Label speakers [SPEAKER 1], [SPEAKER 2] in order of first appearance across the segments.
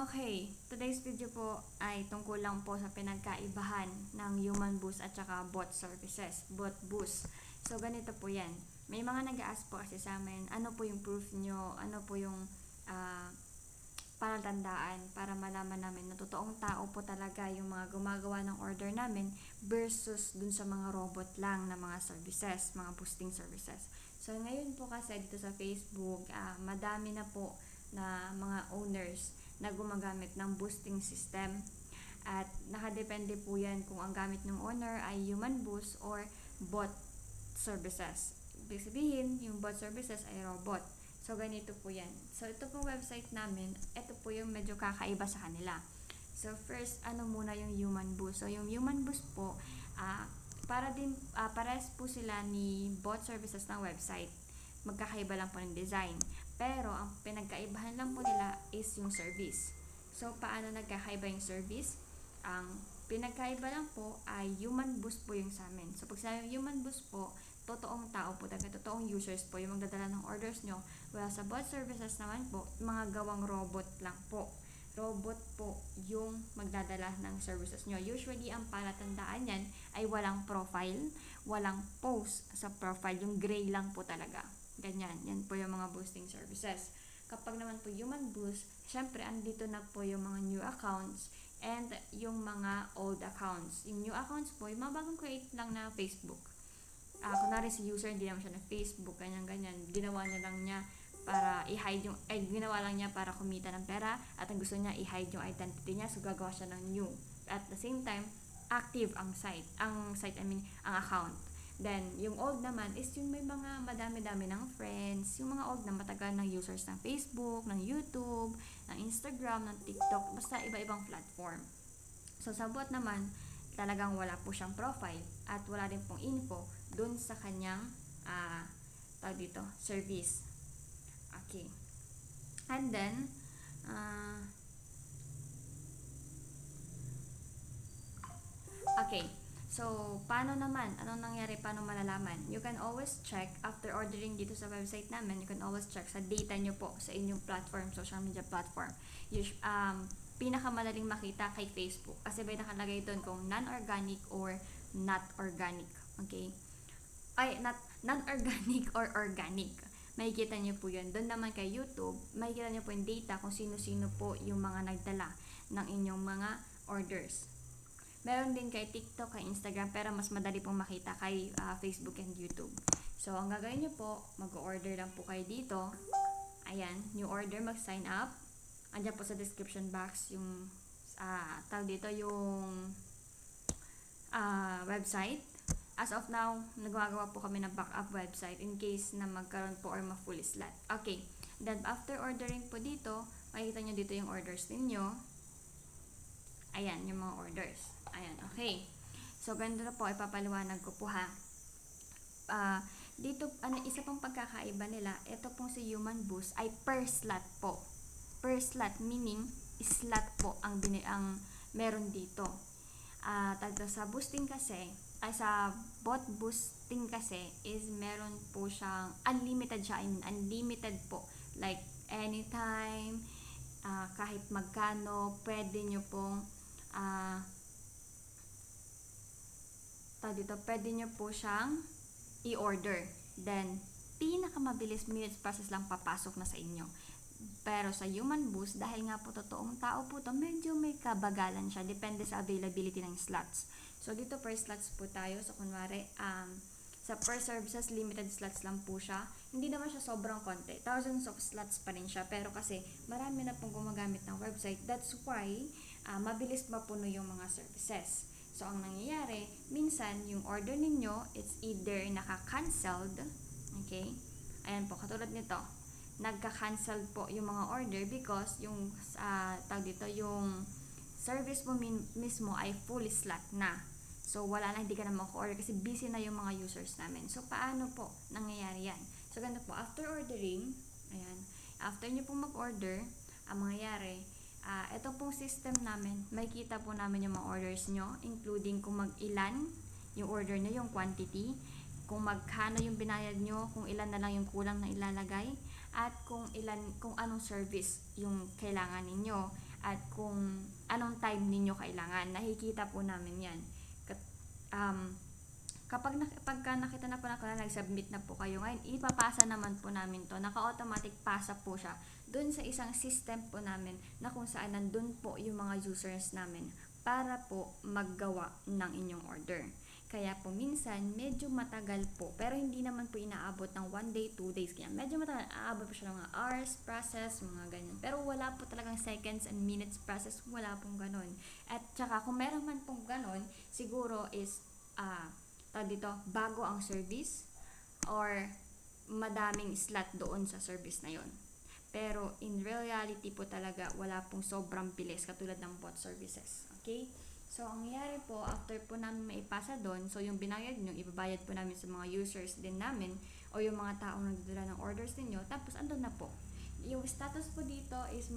[SPEAKER 1] Okay, today's video po ay tungkol lang po sa pinagkaibahan ng human boost at saka bot services, bot boost. So, ganito po yan. May mga nag-a-ask po kasi sa amin, ano po yung proof nyo, ano po yung ah, palatandaan para malaman namin na totoong tao po talaga yung mga gumagawa ng order namin versus dun sa mga robot lang na mga services, mga boosting services. So, ngayon po kasi dito sa Facebook, madami na po na mga owners na gumagamit ng boosting system at nakadepende po yan kung ang gamit ng owner ay human boost or bot services. Ibig sabihin, yung bot services ay robot. So, ganito po yan. So, ito pong website namin, ito po yung medyo kakaiba sa kanila. So, first, ano muna yung human boost? So, yung human boost po, parehas po sila ni bot services ng website. Magkakaiba lang po ng design. Pero, ang pinagkaibahan lang po nila is yung service. So, paano nagkakaiba yung service? Ang pinagkaiba lang po ay human boost po yung sa amin. So, pag sa human boost po, totoong tao po talaga, totoong users po yung magdadala ng orders nyo. Well, sa bot services naman po, mga gawang robot lang po. Robot po yung magdadala ng services nyo. Usually, ang palatandaan yan ay walang profile, walang post sa profile. Yung gray lang po talaga. Ganyan. Yan po yung mga boosting services. Kapag naman po human boost, syempre, andito na po yung mga new accounts and yung mga old accounts. Yung new accounts po, yung mga bagong create lang na Facebook. Kunwari si user, hindi naman siya na Facebook, ganyan-ganyan. Ginawa niya lang niya para i-hide yung, ginawa lang niya para kumita ng pera at ang gusto niya i-hide yung identity niya, so gagawa siya ng new. At the same time, active ang site, ang account. Then, yung old naman is yung may mga madami-dami ng friends, yung mga old na matagal ng users ng Facebook, ng YouTube, ng Instagram, ng TikTok, basta iba-ibang platform. So, sa bot naman, talagang wala po siyang profile at wala din pong info dun sa kanyang service. Okay. And then, okay. So, paano naman? Anong nangyari? Paano malalaman? You can always check after ordering dito sa website namin. You can always check sa data nyo po sa inyong platform, social media platform. Pinakamadaling makita kay Facebook kasi may nakalagay doon kung non-organic or not organic. Okay? Non-organic or organic. Makikita nyo po yun. Doon naman kay YouTube, makikita nyo po yung data kung sino-sino po yung mga nagdala ng inyong mga orders. Meron din kay TikTok, kay Instagram, pero mas madali pong makita kay Facebook and YouTube. So, ang gagawin nyo po, mag-order lang po kayo dito. Ayan, new order, mag-sign up. Andiyan po sa description box yung yung website. As of now, nagagawa po kami ng backup website in case na magkaroon po or ma-full slot. Okay. Then, after ordering po dito, makikita nyo dito yung orders ninyo. Ayan, yung mga orders. Ayan, okay. So, ganito na po, ipapaliwanag ko po ha. Dito, isa pang pagkakaiba nila, ito pong si human boost ay per slot po. Per slot, meaning, slot po ang meron dito. Sa boosting kasi, sa bot boosting kasi is meron po siyang unlimited siya. Unlimited po. Like, anytime, kahit magkano, pwede nyo pong pwede nyo po siyang i-order. Then, pinakamabilis minutes process lang papasok na sa inyo. Pero sa human boost, dahil nga po totoong tao po to, medyo may kabagalan siya. Depende sa availability ng slots. So, dito per slots po tayo. So, kunwari, sa per services, limited slots lang po siya. Hindi naman siya sobrang konti. Thousands of slots pa rin siya. Pero kasi, marami na pong gumagamit ng website. That's why, mabilis mapuno yung mga services. So, ang nangyayari, minsan, yung order ninyo, it's either naka-cancelled. Okay? Ayan po, katulad nito. Nagka-cancel po yung mga order because yung yung service mo mismo ay full slot na. So, wala na, hindi ka na maka-order kasi busy na yung mga users namin. So, paano po nangyayari yan? So, ganito po, after ordering, ayan, after nyo po mag-order, ang mangyayari, ito pong system namin, makikita po namin yung mga orders nyo, including kung mag-ilan yung order nyo, yung quantity, kung magkano yung binayad nyo, kung ilan na lang yung kulang na ilalagay, at kung anong service yung kailangan ninyo. at kung anong time ninyo kailangan. Nakikita po namin yan. Pagka nakita na po na nag-submit na po kayo ngayon, ipapasa naman po namin to. Naka-automatic pasa po siya dun sa isang system po namin na kung saan nandun po yung mga users namin para po maggawa ng inyong order. Kaya po minsan medyo matagal po, pero hindi naman po inaabot ng 1 day, 2 days. Kaya medyo matagal, aabot po siya ng mga hours process, mga ganyan. Pero wala po talagang seconds and minutes process, wala pong ganon. At saka kung meron man pong ganon, siguro is dito, bago ang service or madaming slot doon sa service na yon. Pero in reality po talaga, wala pong sobrang bilis katulad ng bot services. Okay? So, ang nangyayari po, after po namin maipasa doon, so yung binayad nyo, ibabayad po namin sa mga users din namin o yung mga taong nagdadala ng orders ninyo, tapos andun na po. Yung status po dito is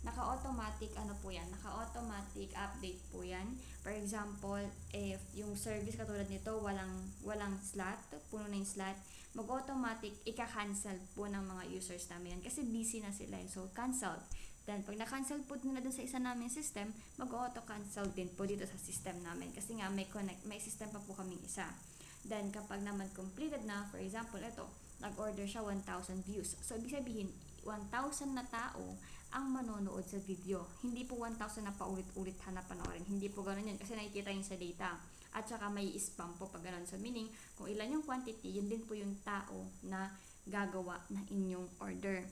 [SPEAKER 1] naka-automatic naka-automatic update po yan. For example, if yung service katulad nito walang slot, puno na yung slot, mag-automatic ika-cancel po ng mga users namin yan kasi busy na sila. So, cancelled. Then, pag na-cancel po nila dun sa isa namin system, mag-auto-cancel din po dito sa system namin kasi nga may system pa po kaming isa. Then, kapag naman completed na, for example, ito, nag-order siya 1,000 views. So, ibig sabihin, 1,000 na tao ang manonood sa video. Hindi po 1,000 na paulit-ulit panoorin. Hindi po gano'n yun kasi nakikita yun sa data. At saka may spam po pag gano'n. So meaning, kung ilan yung quantity, yun din po yung tao na gagawa ng inyong order.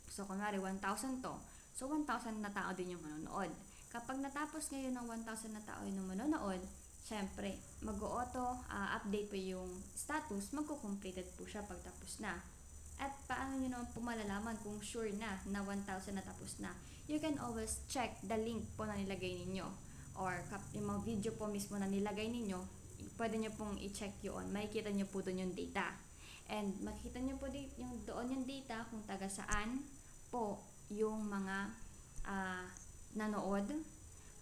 [SPEAKER 1] So kunwari 1,000 to. So 1,000 na tao din yung manonood. Kapag natapos ngayon ng 1,000 na tao yung manonood, syempre, mag-auto update po yung status, magko-completed po siya pagtapos na. At paano nyo naman po malalaman kung sure na 1,000 na tapos na? You can always check the link po na nilagay ninyo. Or yung mga video po mismo na nilagay ninyo, pwede nyo pong i-check yun. Makikita nyo po doon yung data. And makikita nyo po doon yung data kung taga saan po yung mga nanood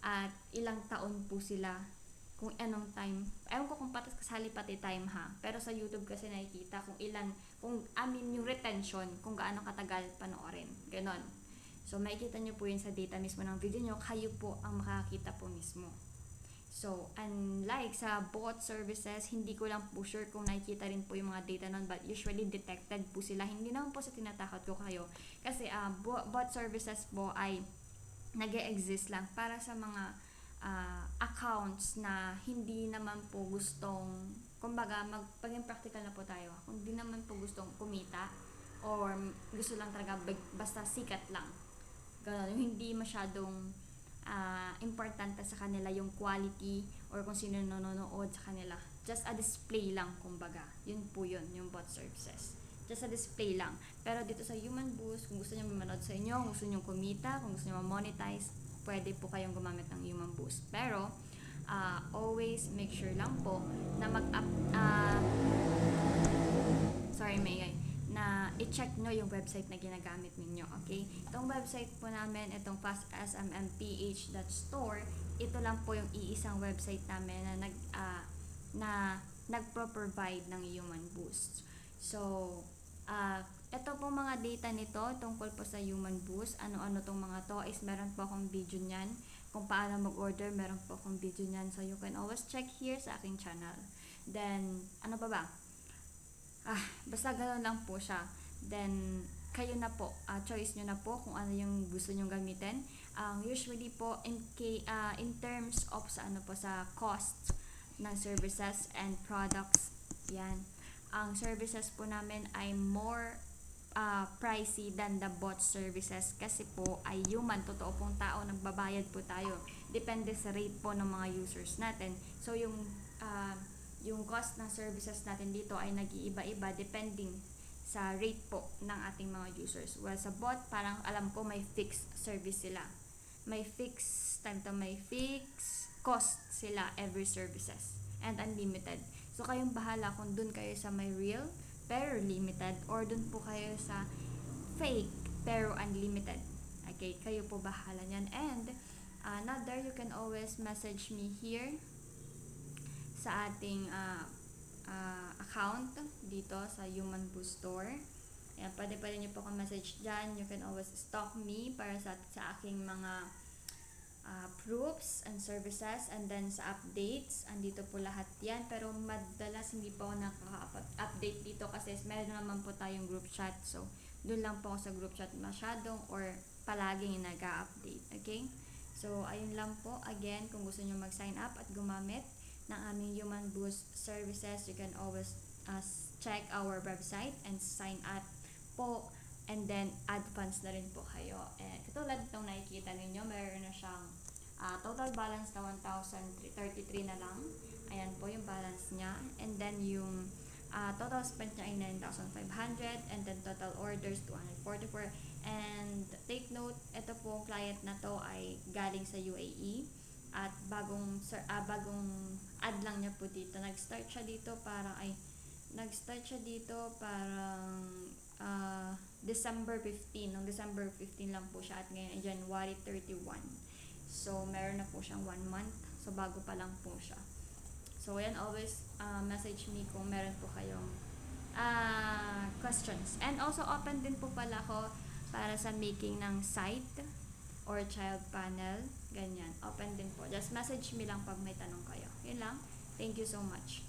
[SPEAKER 1] at ilang taon po sila, kung anong time. Ewan ko kung kasali pati time ha. Pero sa YouTube kasi nakikita kung yung retention, kung gaano katagal panoorin. Ganon. So, makikita nyo po yun sa data mismo ng video nyo. Kayo po ang makakita po mismo. So, unlike sa bot services, hindi ko lang po sure kung nakikita rin po yung mga data nun, but usually detected po sila. Hindi naman po sa tinatakot ko kayo. Kasi bot services po ay nag-e-exist lang para sa mga accounts na hindi naman po gustong, kumbaga paging practical na po tayo, kung hindi naman po gustong kumita or gusto lang talaga basta sikat lang, gano'n, yung hindi masyadong importante sa kanila yung quality or kung sino nanonood sa kanila, just a display lang, kumbaga, yun po yun, yung bot services, just a display lang. Pero dito sa Human Boost, kung gusto nyo manood sa inyo, kung gusto nyo kumita, kung gusto nyo ma-monetize, pwede po kayong gumamit ng Human Boost. Pero, always make sure lang po na na i-check nyo yung website na ginagamit ninyo. Okay? Itong website po namin, itong fastsmmph.store, ito lang po yung iisang website namin na nagpro-provide ng Human Boost. So, ito po mga data nito tungkol po sa Human Boost. Ano-ano tong mga to is meron po akong video nyan. Kung paano mag-order, meron po akong video nyan. So, you can always check here sa aking channel. Then, ano pa ba? Basta gano'n lang po siya. Then, kayo na po. Choice nyo na po kung ano yung gusto nyong gamitin. Usually po, in terms of sa cost ng services and products, yan. Ang services po namin ay more pricey than the bot services kasi po ay human, totoo pong tao, nagbabayad po tayo. Depende sa rate po ng mga users natin. So, yung cost ng services natin dito ay nag-iiba-iba depending sa rate po ng ating mga users. Well, sa bot, parang alam ko may fixed service sila. May fixed cost sila every services and unlimited. So, kayong bahala kung dun kayo sa may real pero limited or dun po kayo sa fake pero unlimited. Okay, kayo po bahala niyan. And another, you can always message me here sa ating account dito sa Human Boost Store. Ayan, pwede nyo po akong message dyan. You can always stalk me para sa aking mga proofs and services, and then sa updates, andito po lahat yan. Pero madalas hindi po ako nakaka-update dito kasi meron naman po tayong group chat. So, doon lang po ako sa group chat masyadong or palaging nag-update. Okay? So, ayun lang po. Again, kung gusto nyo mag-sign up at gumamit ng aming Human Boost services, you can always check our website and sign up po. And then, add funds na rin po kayo. And katulad itong nakikita ninyo, meron na siyang total balance na 1,033 na lang. Ayan po yung balance niya. And then, yung total spent niya ay 9,500. And then, total orders, 244. And take note, ito po client na to ay galing sa UAE. At bagong add lang niya po dito. Nag-start siya dito parang December 15. Noong December 15 lang po siya at ngayon ay January 31. So, meron na po siyang 1 month. So, bago pa lang po siya. So, ayan, always message me kung meron po kayong questions. And also, open din po pala ako para sa making ng site or child panel. Ganyan. Open din po. Just message me lang pag may tanong kayo. Yun lang. Thank you so much.